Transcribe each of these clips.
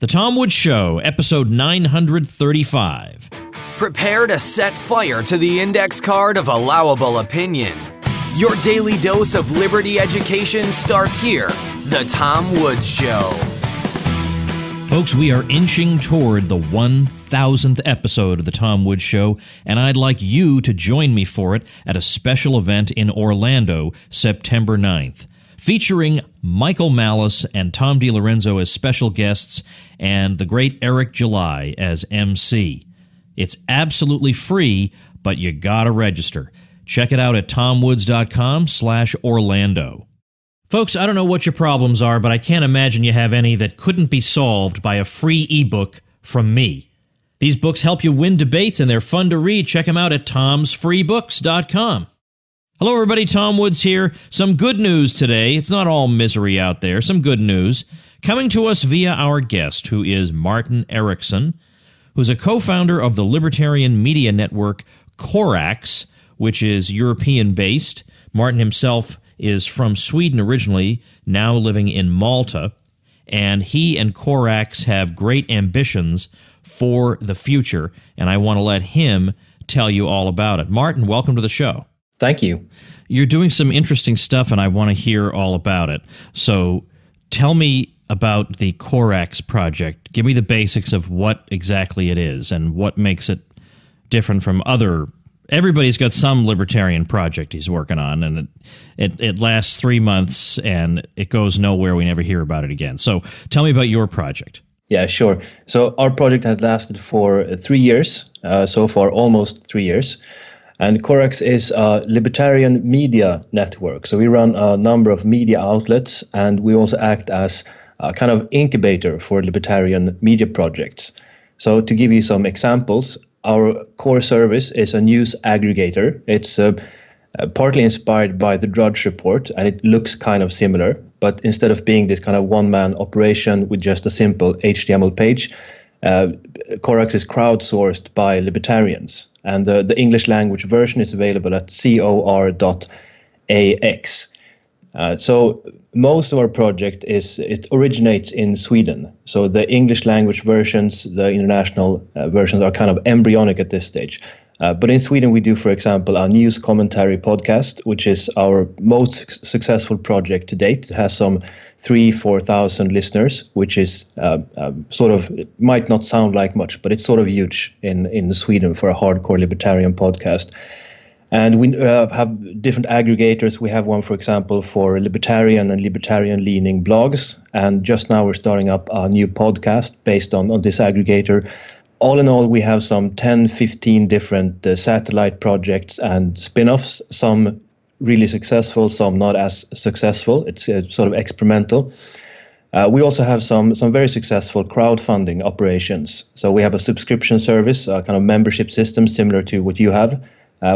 The Tom Woods Show, episode 935. Prepare to set fire to the index card of allowable opinion. Your daily dose of liberty education starts here. The Tom Woods Show. Folks, we are inching toward the 1,000th episode of The Tom Woods Show, and I'd like you to join me for it at a special event in Orlando, September 9th. Featuring Michael Malice and Tom DiLorenzo as special guests and the great Eric July as MC. It's absolutely free, but you gotta register. Check it out at tomwoods.com/Orlando. Folks, I don't know what your problems are, but I can't imagine you have any that couldn't be solved by a free ebook from me. These books help you win debates, and they're fun to read. Check them out at tomsfreebooks.com. Hello, everybody. Tom Woods here. Some good news today. It's not all misery out there. Some good news. Coming to us via our guest, who is Martin Eriksson, who's a co-founder of the libertarian media network Corax, which is European-based. Martin himself is from Sweden originally, now living in Malta. And he and Corax have great ambitions for the future, and I want to let him tell you all about it. Martin, welcome to the show. Thank you. You're doing some interesting stuff, and I want to hear all about it. So tell me about the Corax project. Give me the basics of what exactly it is and what makes it different from other. Everybody's got some libertarian project he's working on, and it lasts 3 months, and it goes nowhere. We never hear about it again. So tell me about your project. Yeah, sure. So our project has lasted for 3 years, so far almost 3 years. And Corax is a libertarian media network. So we run a number of media outlets, and we also act as a kind of incubator for libertarian media projects. So to give you some examples, our core service is a news aggregator. It's partly inspired by the Drudge Report, and it looks kind of similar. But instead of being this kind of one-man operation with just a simple HTML page, Corax is crowdsourced by libertarians, and the English language version is available at cor.ax. So most of our project it originates in Sweden. So the English language versions, the international versions are kind of embryonic at this stage. But in Sweden, we do, for example, a news commentary podcast, which is our most successful project to date. It has some 3,000-4,000 listeners, which is sort of, it might not sound like much, but it's sort of huge in Sweden for a hardcore libertarian podcast. And we have different aggregators. We have one, for example, for libertarian and libertarian-leaning blogs. And just now we're starting up a new podcast based on this aggregator. All in all, we have some 10, 15 different satellite projects and spin-offs, some really successful, some not as successful. It's sort of experimental. We also have some very successful crowdfunding operations. So we have a subscription service, a kind of membership system similar to what you have.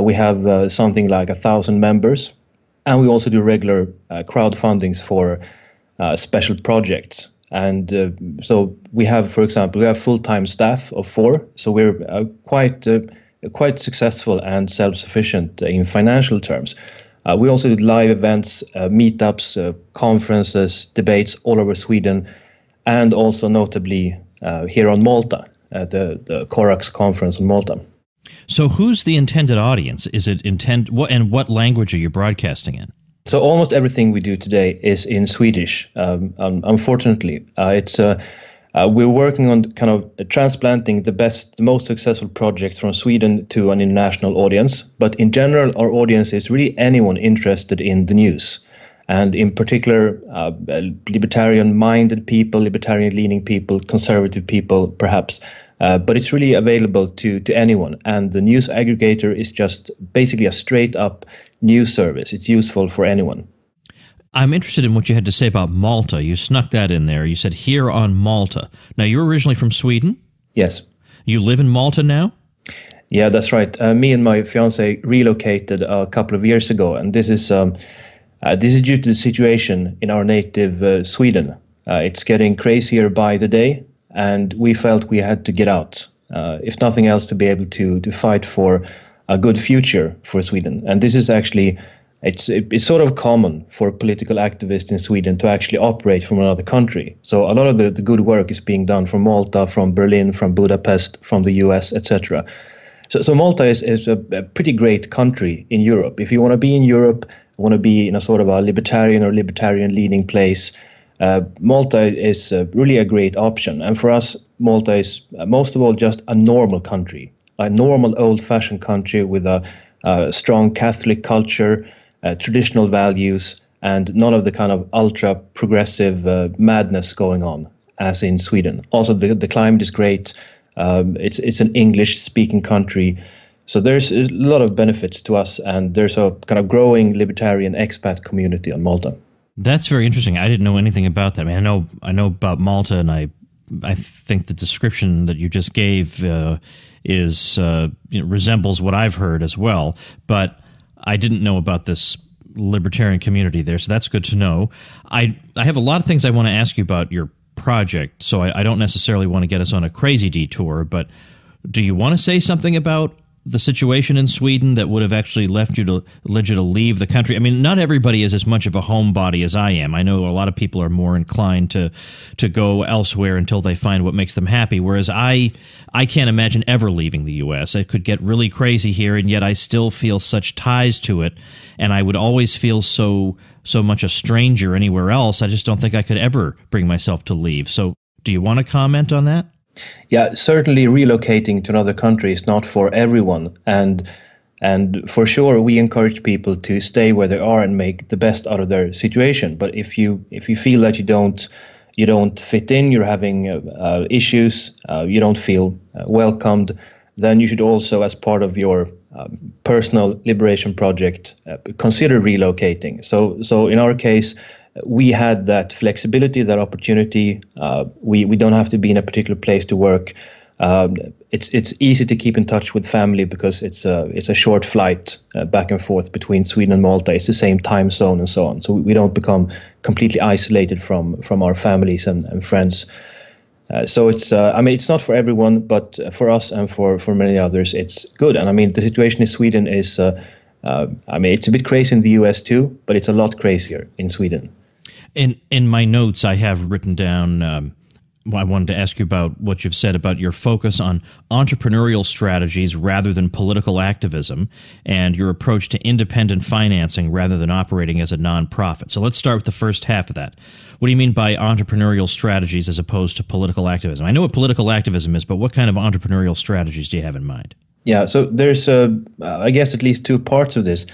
We have something like 1,000 members. And we also do regular crowdfundings for special projects. And so we have, for example, we have full-time staff of 4. So we're quite successful and self-sufficient in financial terms. We also do live events, meetups, conferences, debates all over Sweden, and also notably here on Malta, at the Corax conference in Malta. So who's the intended audience? Is it what language are you broadcasting in? So almost everything we do today is in Swedish. Unfortunately, we're working on kind of transplanting the most successful projects from Sweden to an international audience. But in general, our audience is really anyone interested in the news, and in particular, libertarian-minded people, libertarian-leaning people, conservative people, perhaps. But it's really available to anyone. And the news aggregator is just basically a straight-up news service. It's useful for anyone. I'm interested in what you had to say about Malta. You snuck that in there. You said here on Malta. Now, you're originally from Sweden? Yes. You live in Malta now? Yeah, that's right. Me and my fiancée relocated a couple of years ago, and this is due to the situation in our native Sweden. It's getting crazier by the day, and we felt we had to get out, if nothing else, to be able to fight for a good future for Sweden. And this is actually it's sort of common for political activists in Sweden to actually operate from another country. So a lot of the good work is being done from Malta, from Berlin, from Budapest, from the US, etc. So Malta is a pretty great country in Europe. If you want to be in Europe, want to be in a sort of a libertarian or libertarian leading place, Malta is really a great option. And for us, Malta is most of all just a normal country, a normal old-fashioned country with a strong Catholic culture, traditional values, and none of the kind of ultra-progressive madness going on as in Sweden. Also, the climate is great. It's an English-speaking country. So there's a lot of benefits to us, and there's a kind of growing libertarian expat community on Malta. That's very interesting. I didn't know anything about that. I mean, I know about Malta, and I think the description that you just gave resembles what I've heard as well. But I didn't know about this libertarian community there, so that's good to know. I have a lot of things I want to ask you about your project, so I don't necessarily want to get us on a crazy detour. But do you want to say something about the situation in Sweden that would have actually led you to leave the country? I mean, not everybody is as much of a homebody as I am. I know a lot of people are more inclined to go elsewhere until they find what makes them happy, whereas I can't imagine ever leaving the U.S. It could get really crazy here, and yet I still feel such ties to it, and I would always feel so much a stranger anywhere else. I just don't think I could ever bring myself to leave. So do you want to comment on that? Yeah, certainly relocating to another country is not for everyone, and for sure we encourage people to stay where they are and make the best out of their situation. But if you feel that you don't fit in, you're having issues, you don't feel welcomed, then you should also, as part of your personal liberation project, consider relocating. So in our case, we had that flexibility, that opportunity. We don't have to be in a particular place to work. It's easy to keep in touch with family because it's a short flight back and forth between Sweden and Malta. It's the same time zone and so on. So we don't become completely isolated from our families and friends. So it's not for everyone, but for us and for many others, it's good. And I mean, the situation in Sweden is, it's a bit crazy in the US too, but it's a lot crazier in Sweden. In my notes, I have written down, I wanted to ask you about what you've said about your focus on entrepreneurial strategies rather than political activism, and your approach to independent financing rather than operating as a nonprofit. So let's start with the first half of that. What do you mean by entrepreneurial strategies as opposed to political activism? I know what political activism is, but what kind of entrepreneurial strategies do you have in mind? Yeah, so there's, I guess, at least two parts of this.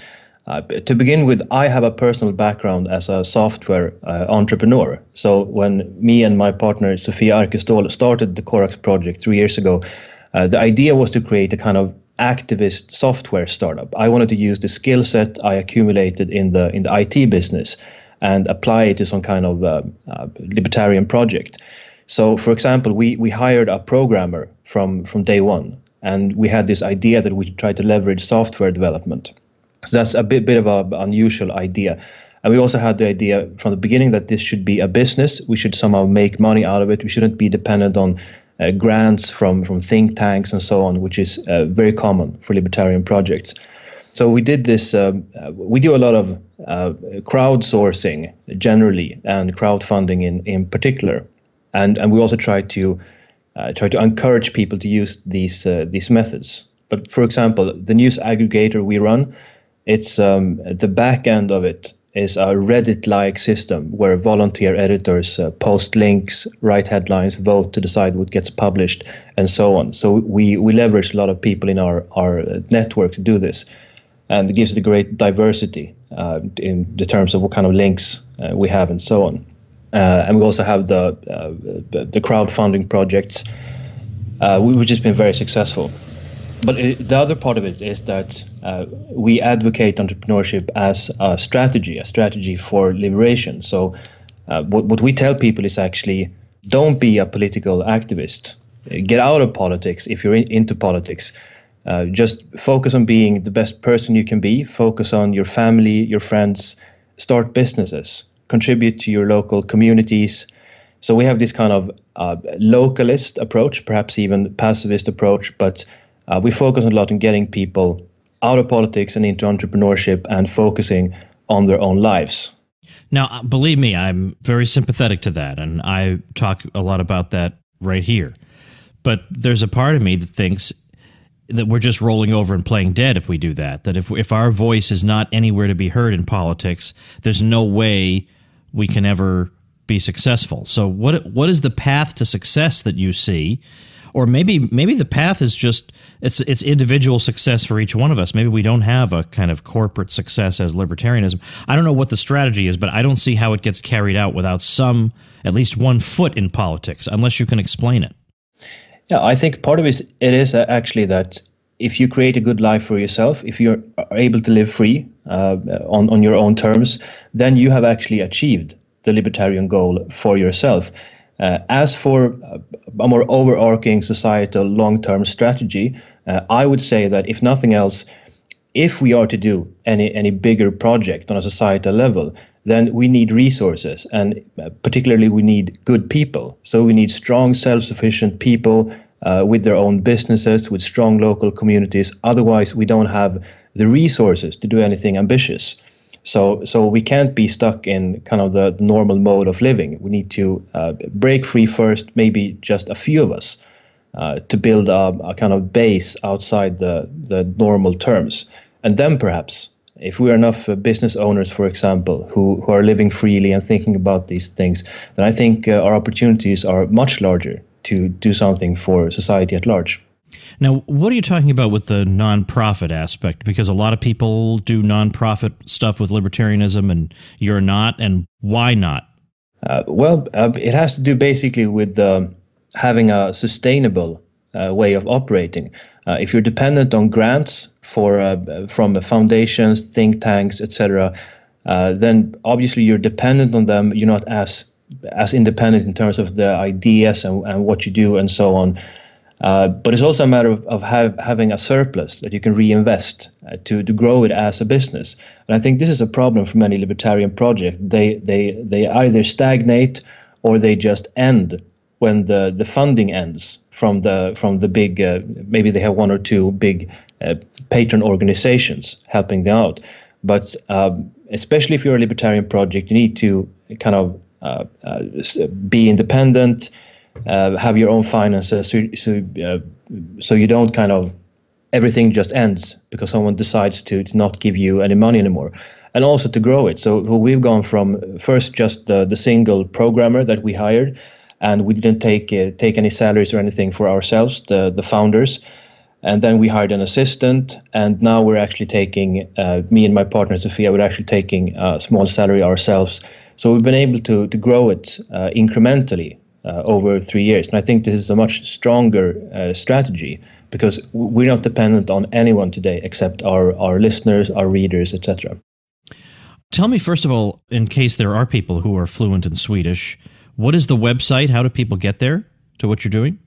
To begin with, I have a personal background as a software entrepreneur. So when me and my partner, Sofia Arkestål, started the Corax project 3 years ago, the idea was to create a kind of activist software startup. I wanted to use the skill set I accumulated in the IT business and apply it to some kind of libertarian project. So, for example, we hired a programmer from day one, and we had this idea that we should try to leverage software development. So that's a bit of an unusual idea. And we also had the idea from the beginning that this should be a business. We should somehow make money out of it. We shouldn't be dependent on grants from think tanks and so on, which is very common for libertarian projects. So we did this. We do a lot of crowdsourcing generally and crowdfunding in particular. And we also try to encourage people to use these methods. But for example, the news aggregator we run, it's the back end of it is a Reddit-like system where volunteer editors post links, write headlines, vote to decide what gets published, and so on. So we leverage a lot of people in our network to do this, and it gives it a great diversity in the terms of what kind of links we have and so on. And we also have the crowdfunding projects, which has been very successful. But the other part of it is that we advocate entrepreneurship as a strategy for liberation. So what we tell people is actually, don't be a political activist. Get out of politics if you're into politics. Just focus on being the best person you can be. Focus on your family, your friends. Start businesses. Contribute to your local communities. So we have this kind of localist approach, perhaps even pacifist approach, but we focus a lot on getting people out of politics and into entrepreneurship and focusing on their own lives. Now, believe me, I'm very sympathetic to that, and I talk a lot about that right here. But there's a part of me that thinks that we're just rolling over and playing dead if we do that. That if our voice is not anywhere to be heard in politics, there's no way we can ever be successful. So what is the path to success that you see? Or maybe the path is just it's individual success for each one of us. Maybe we don't have a kind of corporate success as libertarianism. I don't know what the strategy is, but I don't see how it gets carried out without at least one foot in politics, unless you can explain it. Yeah, I think part of it is actually that if you create a good life for yourself, if you're able to live free on your own terms, then you have actually achieved the libertarian goal for yourself. As for a more overarching societal long-term strategy, I would say that if nothing else, if we are to do any bigger project on a societal level, then we need resources, and particularly we need good people. So we need strong, self-sufficient people with their own businesses, with strong local communities. Otherwise, we don't have the resources to do anything ambitious. So we can't be stuck in kind of the normal mode of living. We need to break free first, maybe just a few of us, to build a kind of base outside the normal terms. And then perhaps, if we are enough business owners, for example, who are living freely and thinking about these things, then I think our opportunities are much larger to do something for society at large. Now, what are you talking about with the nonprofit aspect? Because a lot of people do nonprofit stuff with libertarianism, and you're not. And why not? It has to do basically with having a sustainable way of operating. If you're dependent on grants from foundations, think tanks, etc., then obviously you're dependent on them. You're not as independent in terms of the ideas and what you do and so on. But it's also a matter of having a surplus that you can reinvest to grow it as a business. And I think this is a problem for many libertarian projects. They either stagnate or they just end when the funding ends from the big. Maybe they have one or two big patron organizations helping them out. But especially if you're a libertarian project, you need to kind of be independent. Have your own finances, so you don't kind of everything just ends because someone decides to not give you any money anymore, and also to grow it. So we've gone from first just the single programmer that we hired, and we didn't take any salaries or anything for ourselves, the founders, and then we hired an assistant, and now we're actually taking me and my partner Sophia, we're actually taking a small salary ourselves. So we've been able to grow it incrementally. Over 3 years. And I think this is a much stronger strategy because we're not dependent on anyone today except our listeners, our readers, etc. Tell me, first of all, in case there are people who are fluent in Swedish, what is the website? How do people get there to what you're doing?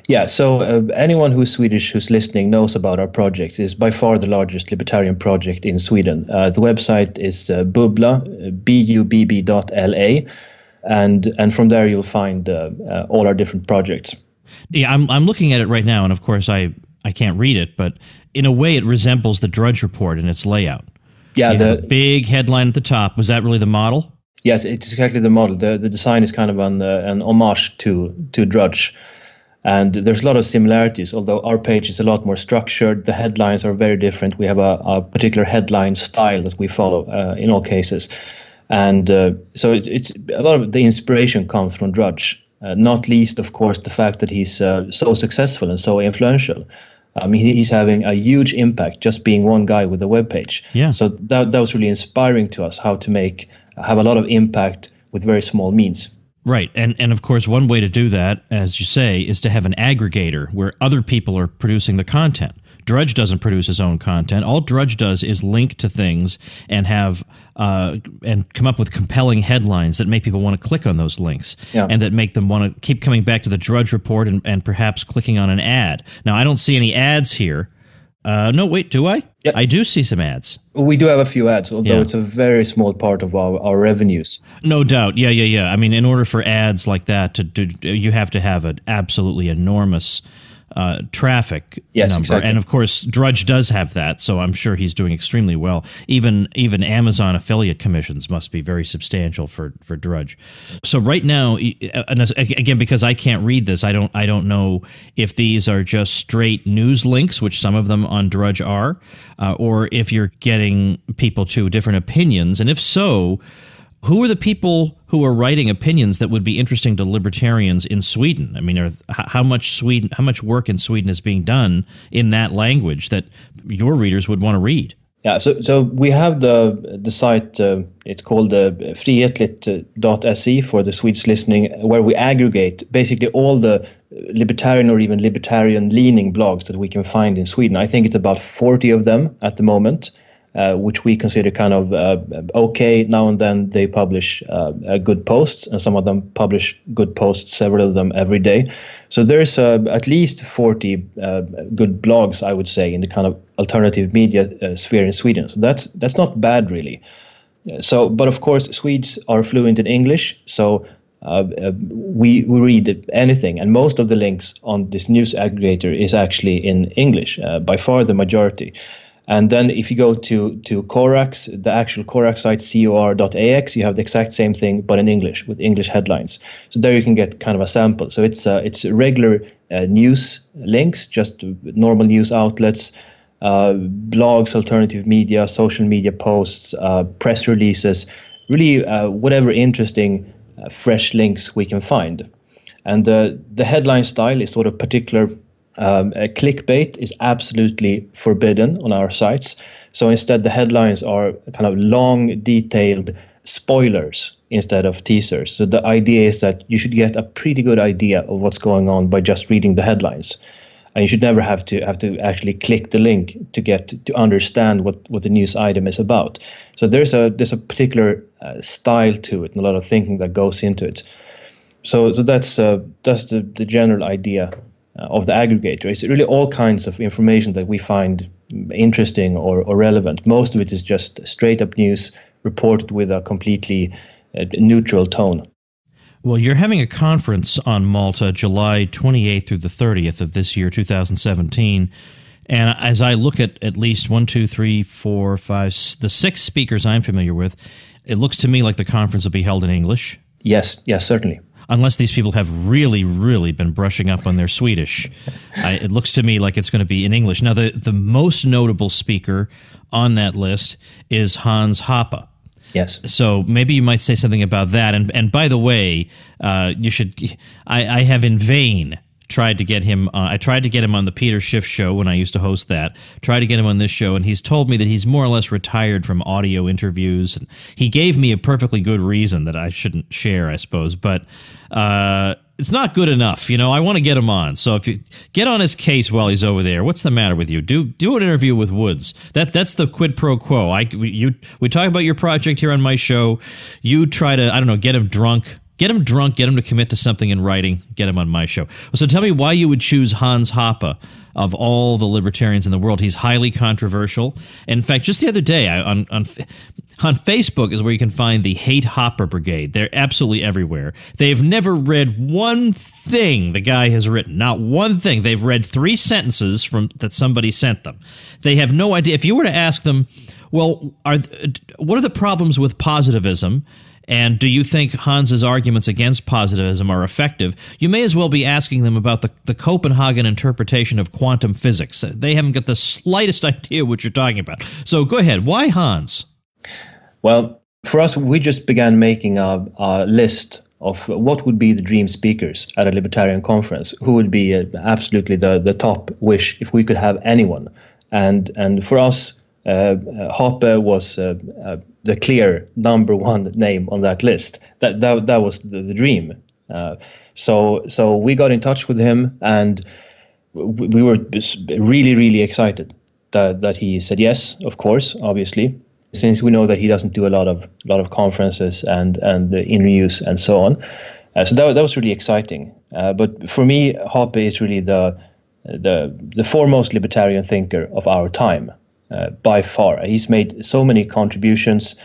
Yeah, so anyone who's Swedish who's listening knows about our project. It's by far the largest libertarian project in Sweden. The website is Bubbla, bubb.la. And from there you'll find all our different projects. Yeah, I'm looking at it right now, and of course I can't read it, but in a way it resembles the Drudge Report in its layout. Yeah, the big headline at the top. Was that really the model? Yes, it's exactly the model. The design is kind of an homage to Drudge, and there's a lot of similarities. Although our page is a lot more structured, the headlines are very different. We have a particular headline style that we follow in all cases. And so it's a lot of the inspiration comes from Drudge, not least, of course, the fact that he's so successful and so influential. I mean, he's having a huge impact just being one guy with a webpage. Yeah. So that was really inspiring to us, how to have a lot of impact with very small means. Right. And of course, one way to do that, as you say, is to have an aggregator where other people are producing the content. Drudge doesn't produce his own content. All Drudge does is link to things and have and come up with compelling headlines that make people want to click on those links, and that make them want to keep coming back to the Drudge Report and perhaps clicking on an ad. Now, I don't see any ads here. No, wait, do I? Yep. I do see some ads. We do have a few ads, although it's a very small part of our revenues. No doubt. Yeah. I mean, in order for ads like that to you have to have an absolutely enormous traffic Yes, number. exactly. And of course, Drudge does have that, so I'm sure he's doing extremely well. Even Amazon affiliate commissions must be very substantial for Drudge. So right now, and again, because I can't read this, I don't know if these are just straight news links, which some of them on Drudge are, or if you're getting people to different opinions. And if so, who are the people who are writing opinions that would be interesting to libertarians in Sweden? I mean, how much work in Sweden is being done in that language that your readers would want to read? Yeah, so we have the site. It's called frihetligt.se for the Swedes listening, where we aggregate basically all the libertarian or even libertarian-leaning blogs that we can find in Sweden. I think it's about 40 of them at the moment. Which we consider kind of okay. Now and then they publish good posts, and some of them publish good posts, several of them every day. So there's at least 40 good blogs, I would say, in the kind of alternative media sphere in Sweden. So that's not bad, really. But of course, Swedes are fluent in English, so we read anything, and most of the links on this news aggregator is actually in English, by far the majority. And then if you go to Corax, the actual Corax site, cor.ax, you have the exact same thing, but in English, with English headlines. So there you can get kind of a sample. So it's regular news links, just normal news outlets, blogs, alternative media, social media posts, press releases, really whatever interesting, fresh links we can find. And the headline style is sort of particular. Clickbait is absolutely forbidden on our sites. So instead, the headlines are kind of long, detailed spoilers instead of teasers. So the idea is that you should get a pretty good idea of what's going on by just reading the headlines. And you should never have to actually click the link to understand what the news item is about. So there's a particular style to it and a lot of thinking that goes into it. So that's the general idea of the aggregator. It's really all kinds of information that we find interesting or relevant. Most of it is just straight up news reported with a completely neutral tone. Well, you're having a conference on Malta July 28th through the 30th of this year, 2017. And as I look at least 1, 2, 3, 4, 5, the 6 speakers I'm familiar with, it looks to me like the conference will be held in English. Yes, certainly. Unless these people have really, really been brushing up on their Swedish. It looks to me like it's going to be in English. Now, the most notable speaker on that list is Hans Hoppe. Yes. So maybe you might say something about that. And by the way, you should. I have in vain tried to get him. I tried to get him on the Peter Schiff show when I used to host that. Tried to get him on this show, and he's told me that he's more or less retired from audio interviews. And he gave me a perfectly good reason that I shouldn't share, I suppose, but it's not good enough. I want to get him on. So if you get on his case while he's over there, what's the matter with you? Do an interview with Woods. That's the quid pro quo. We talk about your project here on my show. You try to, get him drunk. Get him to commit to something in writing, get him on my show. So tell me why you would choose Hans Hoppe of all the libertarians in the world. He's highly controversial. In fact, just the other day on Facebook is where you can find the Hate Hoppe Brigade. They're absolutely everywhere. They've never read one thing the guy has written, not one thing. They've read 3 sentences that somebody sent them. They have no idea. If you were to ask them, well, what are the problems with positivism? And do you think Hans's arguments against positivism are effective? You may as well be asking them about the Copenhagen interpretation of quantum physics. They haven't got the slightest idea what you're talking about. So go ahead. Why Hans? Well, for us, we just began making a list of what would be the dream speakers at a libertarian conference, who would be absolutely the top wish if we could have anyone. And for us, Hoppe was the clear number one name on that list. That was the dream. So we got in touch with him, and we were really, really excited that he said yes, of course, obviously, since we know that he doesn't do a lot of conferences and interviews and so on. So that was really exciting. But for me, Hoppe is really the foremost libertarian thinker of our time. By far. He's made so many contributions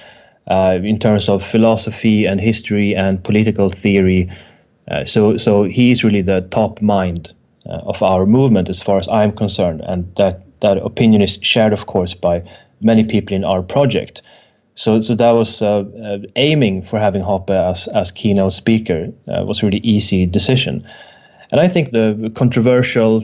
in terms of philosophy and history and political theory. So he's really the top mind of our movement, as far as I'm concerned, and that opinion is shared, of course, by many people in our project. So that was aiming for having Hoppe as keynote speaker was a really easy decision. And I think the controversial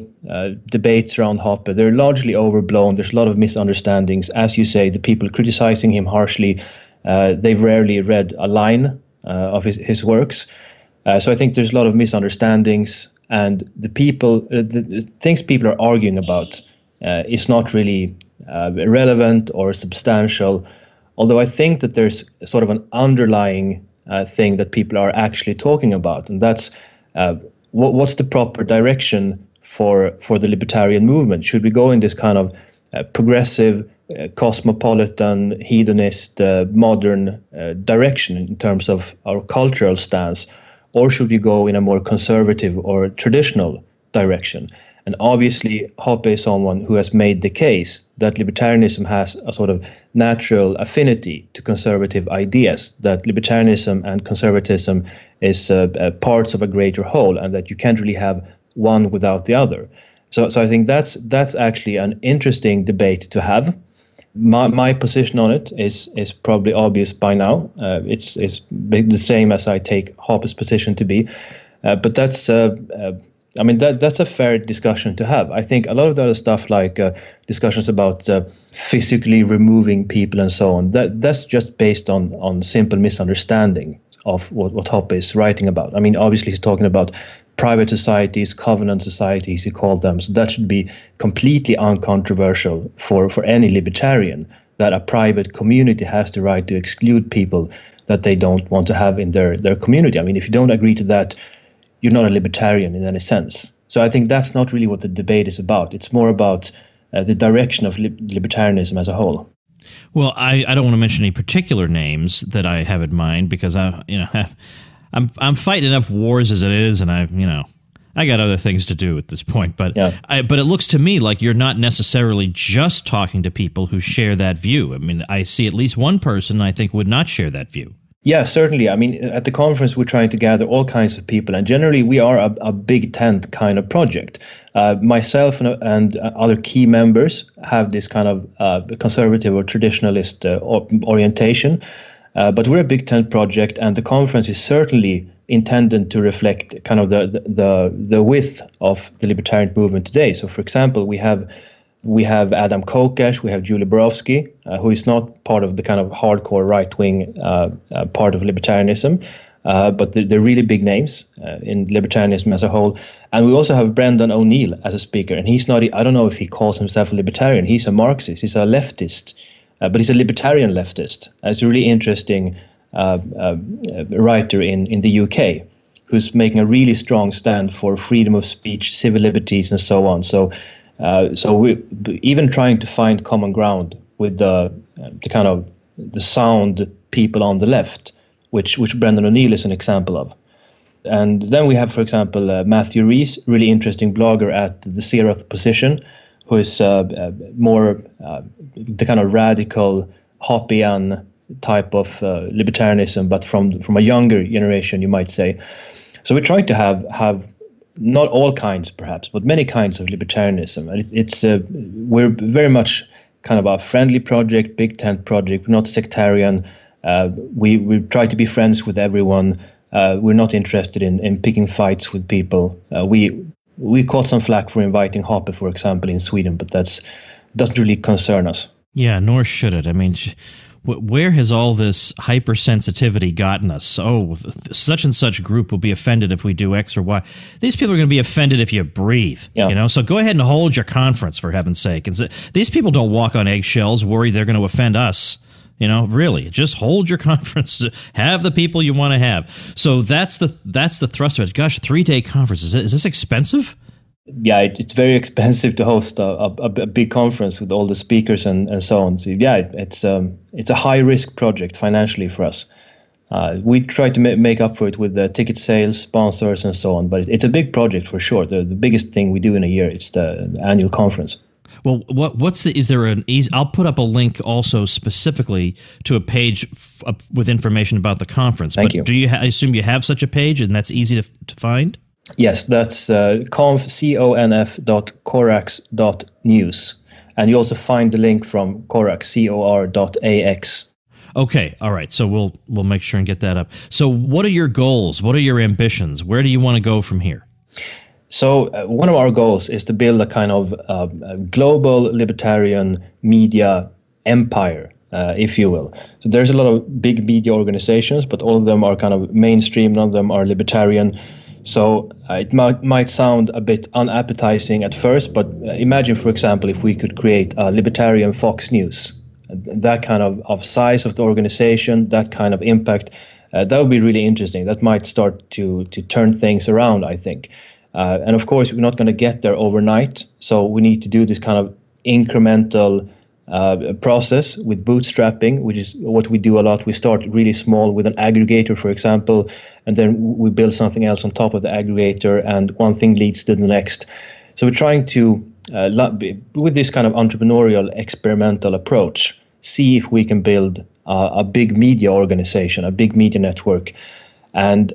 debates around Hoppe, they're largely overblown. There's a lot of misunderstandings. As you say, the people criticizing him harshly, they've rarely read a line of his works. So I think there's a lot of misunderstandings, and the things people are arguing about is not really relevant or substantial. Although I think that there's sort of an underlying thing that people are actually talking about, and that's what's the proper direction for the libertarian movement? Should we go in this kind of progressive, cosmopolitan, hedonist, modern direction in terms of our cultural stance, or should we go in a more conservative or traditional direction? And obviously, Hoppe is someone who has made the case that libertarianism has a sort of natural affinity to conservative ideas, that libertarianism and conservatism is parts of a greater whole, and that you can't really have one without the other. So I think that's actually an interesting debate to have. My position on it is probably obvious by now. It's the same as I take Hoppe's position to be, but that's a fair discussion to have. I think a lot of the other stuff, like discussions about physically removing people and so on, that's just based on simple misunderstanding of what Hoppe is writing about. I mean, obviously he's talking about private societies, covenant societies, he called them. So that should be completely uncontroversial for any libertarian, that a private community has the right to exclude people that they don't want to have in their community. I mean, if you don't agree to that, you're not a libertarian in any sense. So I think that's not really what the debate is about. It's more about the direction of libertarianism as a whole. Well, I don't want to mention any particular names that I have in mind, because I'm fighting enough wars as it is, and I got other things to do at this point. But but it looks to me like you're not necessarily just talking to people who share that view. I mean, I see at least one person I think would not share that view. Yeah, certainly. I mean, at the conference, we're trying to gather all kinds of people, and generally we are a big tent kind of project. Myself and other key members have this kind of conservative or traditionalist orientation, but we're a big tent project, and the conference is certainly intended to reflect kind of the width of the libertarian movement today. So, for example, we have Adam Kokesh, we have Julie Borowski, who is not part of the kind of hardcore right-wing part of libertarianism, but they're really big names in libertarianism as a whole. And we also have Brendan O'Neill as a speaker, and he's not, I don't know if he calls himself a libertarian, he's a Marxist, he's a leftist, but he's a libertarian leftist. He's a really interesting writer in the UK, who's making a really strong stand for freedom of speech, civil liberties, and so on. So we're even trying to find common ground with the kind of the sound people on the left, which Brendan O'Neill is an example of. And then we have, for example, Matthew Rees, really interesting blogger at the Zeroth Position, who is more the kind of radical Hoppian type of libertarianism, but from a younger generation, you might say. So we're trying to have not all kinds, perhaps, but many kinds of libertarianism. And we're very much kind of a friendly project, big tent project. We're not sectarian. We try to be friends with everyone. We're not interested in picking fights with people. We caught some flack for inviting Hoppe, for example, in Sweden, but that doesn't really concern us. Yeah, nor should it. I mean, where has all this hypersensitivity gotten us? Oh, such and such group will be offended if we do X or Y. These people are going to be offended if you breathe. Yeah. So go ahead and hold your conference, for heaven's sake. These people don't walk on eggshells, worry they're going to offend us. Really, just hold your conference. Have the people you want to have. So that's the thrust of it. Gosh, 3-day conference. Is this expensive? Yeah, it's very expensive to host a big conference with all the speakers and so on. So yeah, it's a high risk project financially for us. We try to make up for it with the ticket sales, sponsors, and so on. But it's a big project for sure. The biggest thing we do in a year is the annual conference. Well, I'll put up a link also specifically to a page with information about the conference. Thank you. I assume you have such a page, and that's easy to find? Yes, that's conf.corax.news. And you also find the link from Corax, cor.ax. Okay, all right. So we'll make sure and get that up. So what are your goals? What are your ambitions? Where do you want to go from here? So one of our goals is to build a kind of global libertarian media empire, if you will. So there's a lot of big media organizations, but all of them are kind of mainstream. None of them are libertarian. So it might sound a bit unappetizing at first, but imagine, for example, if we could create a libertarian Fox News, that kind of size of the organization, that kind of impact, that would be really interesting. That might start to turn things around, I think. And of course, we're not going to get there overnight. So we need to do this kind of incremental process with bootstrapping, which is what we do a lot. We start really small with an aggregator, for example, and then we build something else on top of the aggregator, and one thing leads to the next. So we're trying to, with this kind of entrepreneurial experimental approach, see if we can build a big media organization, a big media network. And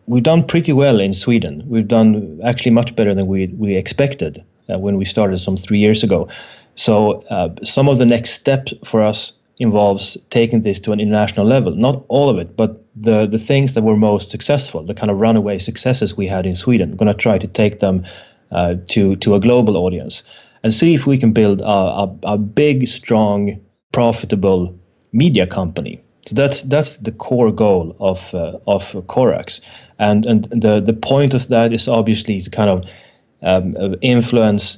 we've done pretty well in Sweden. We've done actually much better than we expected when we started some 3 years ago. So some of the next steps for us involves taking this to an international level. Not all of it, but the things that were most successful, the kind of runaway successes we had in Sweden. We're going to try to take them to a global audience and see if we can build a big, strong, profitable media company. So that's the core goal of Corax, and the point of that is obviously to kind of influence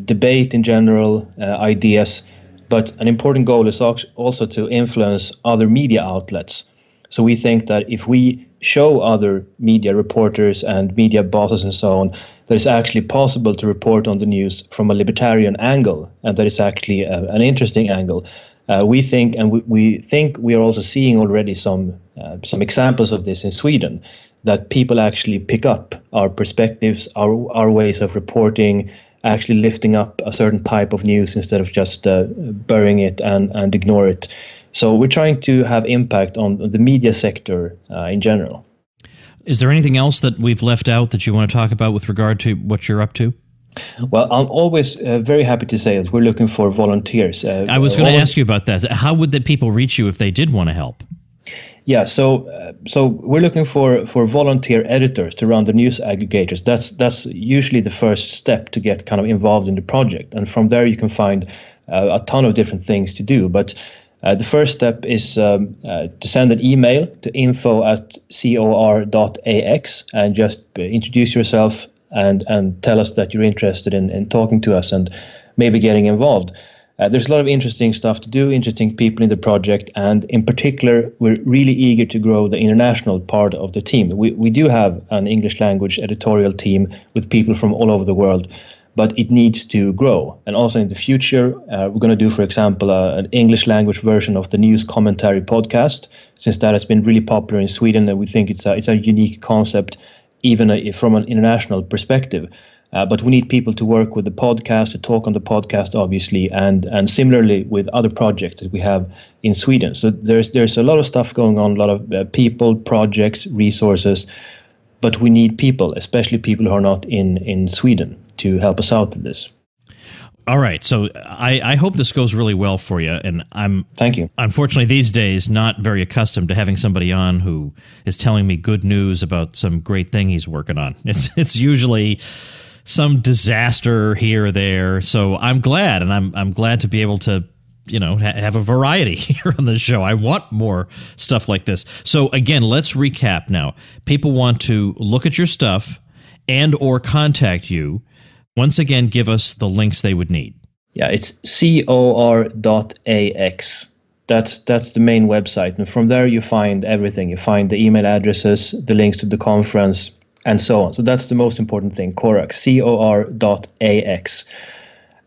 debate in general, ideas, but an important goal is also to influence other media outlets. So we think that if we show other media reporters and media bosses and so on that it's actually possible to report on the news from a libertarian angle, and that is actually an interesting angle, we think, and we think we are also seeing already some examples of this in Sweden, that people actually pick up our perspectives, our ways of reporting, actually lifting up a certain type of news instead of just burying it and ignore it. So we're trying to have impact on the media sector in general. Is there anything else that we've left out that you want to talk about with regard to what you're up to? Well, I'm always very happy to say that we're looking for volunteers. I was going to ask you about that. How would the people reach you if they did want to help? Yeah, so we're looking for volunteer editors to run the news aggregators. That's usually the first step to get kind of involved in the project, and from there you can find a ton of different things to do. But the first step is to send an email to info@cor.ax and just introduce yourself and tell us that you're interested in talking to us and maybe getting involved. There's a lot of interesting stuff to do, interesting people in the project, and in particular, we're really eager to grow the international part of the team. We do have an English language editorial team with people from all over the world, but it needs to grow. And also in the future, we're going to do, for example, an English language version of the News Commentary podcast, since that has been really popular in Sweden, and we think it's a unique concept, even from an international perspective. But we need people to work with the podcast, to talk on the podcast, obviously, and similarly with other projects that we have in Sweden. So there's a lot of stuff going on, a lot of people, projects, resources, but we need people, especially people who are not in Sweden, to help us out with this. All right. So I hope this goes really well for you. And Thank you. Unfortunately, these days, not very accustomed to having somebody on who is telling me good news about some great thing he's working on. It's usually some disaster here or there. So I'm glad, and I'm glad to be able to, have a variety here on the show. I want more stuff like this. So again, let's recap now. People want to look at your stuff and or contact you. Once again, give us the links they would need. Yeah, it's cor.ax. That's the main website. And from there, you find everything. You find the email addresses, the links to the conference, and so on. So that's the most important thing, Corax, cor.ax.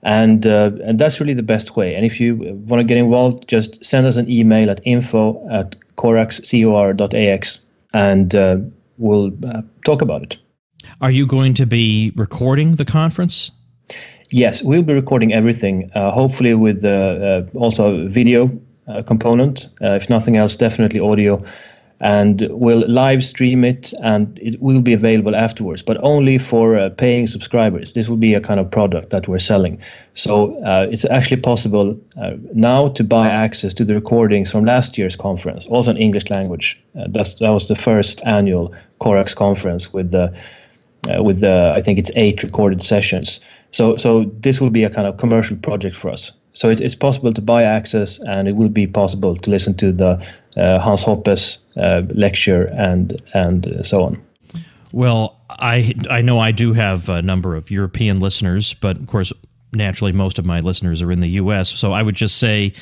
And that's really the best way. And if you want to get involved, just send us an email at info@corax.cor.ax, and we'll talk about it. Are you going to be recording the conference? Yes, we'll be recording everything, hopefully with also a video component. If nothing else, definitely audio. and we'll live stream it, and it will be available afterwards, but only for paying subscribers. This will be a kind of product that we're selling. So it's actually possible now to buy access to the recordings from last year's conference, also in English language. That was the first annual Corax conference with the I think it's 8 recorded sessions. So this will be a kind of commercial project for us. So it's possible to buy access, and it will be possible to listen to the Hans Hoppe's lecture and so on. Well, I know I do have a number of European listeners, but of course, naturally, most of my listeners are in the U.S. So I would just say,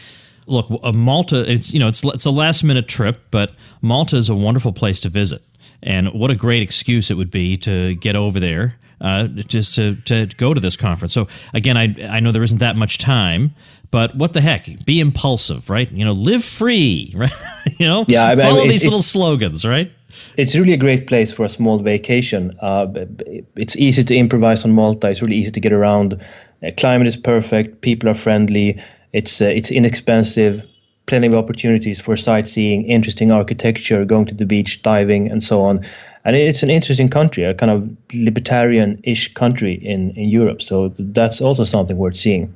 look, Malta. It's a last minute trip, but Malta is a wonderful place to visit, and what a great excuse it would be to get over there. Just to go to this conference. So again, I know there isn't that much time, but what the heck? Be impulsive, right? Live free, right? Follow these little slogans, right? It's really a great place for a small vacation. It's easy to improvise on Malta. It's really easy to get around. Climate is perfect. People are friendly. It's inexpensive. Plenty of opportunities for sightseeing, interesting architecture, going to the beach, diving, and so on. And it's an interesting country, a kind of libertarian-ish country in Europe. So that's also something worth seeing.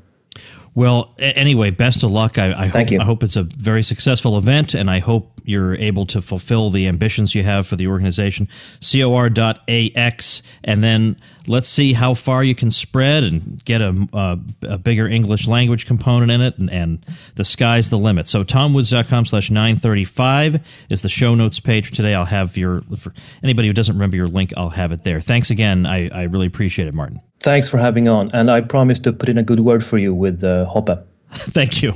Well, anyway, best of luck. I hope it's a very successful event, and I hope you're able to fulfill the ambitions you have for the organization. COR.AX, and then let's see how far you can spread and get a bigger English language component in it, and the sky's the limit. So TomWoods.com/935 is the show notes page for today. I'll have for anybody who doesn't remember your link, I'll have it there. Thanks again. I really appreciate it, Martin. Thanks for having on, and I promise to put in a good word for you with Hoppe. Thank you.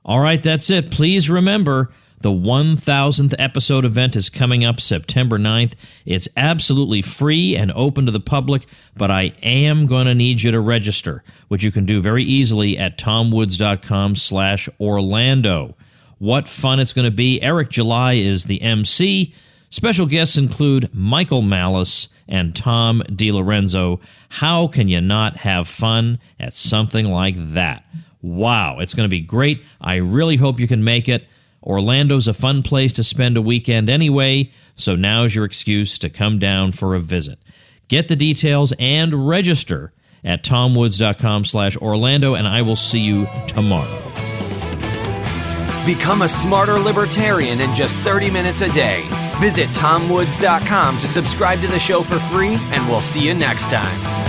All right, that's it. Please remember, the 1000th episode event is coming up September 9th. It's absolutely free and open to the public, but I am going to need you to register, which you can do very easily at tomwoods.com/Orlando. What fun it's going to be. Eric July is the MC. Special guests include Michael Malice and Tom DiLorenzo. How can you not have fun at something like that? Wow, it's going to be great. I really hope you can make it. Orlando's a fun place to spend a weekend anyway, so now's your excuse to come down for a visit. Get the details and register at tomwoods.com/Orlando, and I will see you tomorrow. Become a smarter libertarian in just 30 minutes a day. Visit TomWoods.com to subscribe to the show for free, and we'll see you next time.